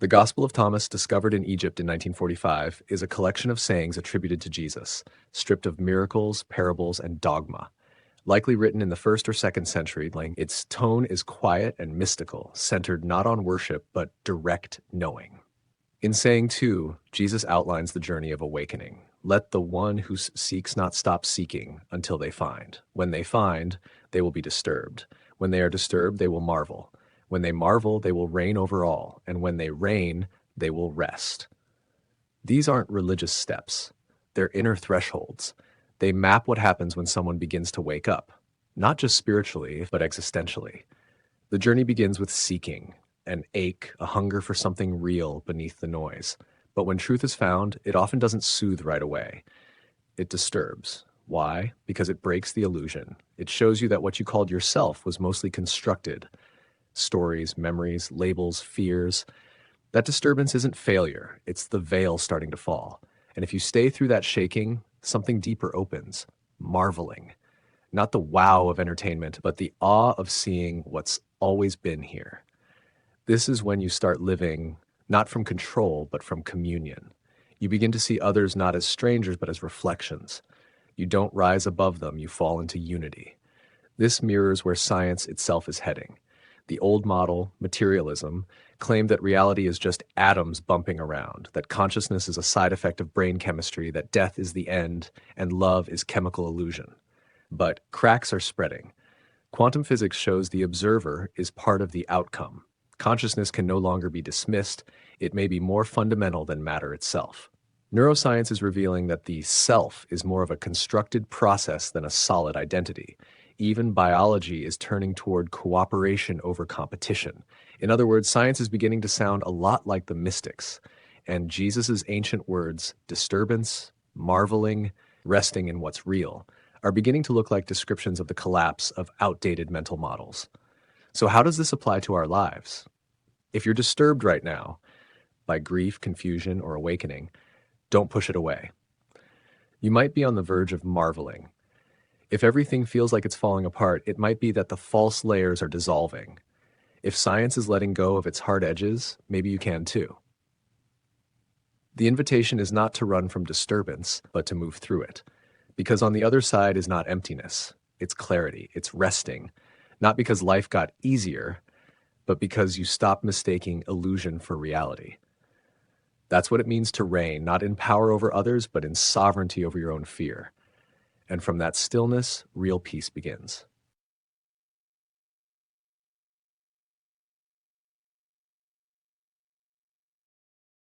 The Gospel of Thomas, discovered in Egypt in 1945, is a collection of sayings attributed to Jesus, stripped of miracles, parables, and dogma. Likely written in the 1st or 2nd century, its tone is quiet and mystical, centered not on worship, but direct knowing. In saying 2, Jesus outlines the journey of awakening. Let the one who seeks not stop seeking until they find. When they find, they will be disturbed. When they are disturbed, they will marvel. When they marvel, they will reign over all. And when they reign, they will rest. These aren't religious steps. They're inner thresholds. They map what happens when someone begins to wake up, not just spiritually, but existentially. The journey begins with seeking, an ache, a hunger for something real beneath the noise. But when truth is found, it often doesn't soothe right away. It disturbs. Why? Because it breaks the illusion. It shows you that what you called yourself was mostly constructed. Stories, memories, labels, fears. That disturbance isn't failure. It's the veil starting to fall. And if you stay through that shaking, something deeper opens. Marveling. Not the wow of entertainment, but the awe of seeing what's always been here. This is when you start living not from control, but from communion. You begin to see others not as strangers, but as reflections. You don't rise above them, you fall into unity. This mirrors where science itself is heading. The old model, materialism, claimed that reality is just atoms bumping around, that consciousness is a side effect of brain chemistry, that death is the end, and love is chemical illusion. But cracks are spreading. Quantum physics shows the observer is part of the outcome. Consciousness can no longer be dismissed. It may be more fundamental than matter itself. Neuroscience is revealing that the self is more of a constructed process than a solid identity. Even biology is turning toward cooperation over competition. In other words, science is beginning to sound a lot like the mystics. And Jesus' ancient words, disturbance, marveling, resting in what's real, are beginning to look like descriptions of the collapse of outdated mental models. So how does this apply to our lives? If you're disturbed right now by grief, confusion, or awakening, don't push it away. You might be on the verge of marveling. If everything feels like it's falling apart, it might be that the false layers are dissolving. If science is letting go of its hard edges, maybe you can too. The invitation is not to run from disturbance, but to move through it. Because on the other side is not emptiness, it's clarity, it's resting. Not because life got easier, but because you stop mistaking illusion for reality. That's what it means to reign, not in power over others, but in sovereignty over your own fear. And from that stillness, real peace begins.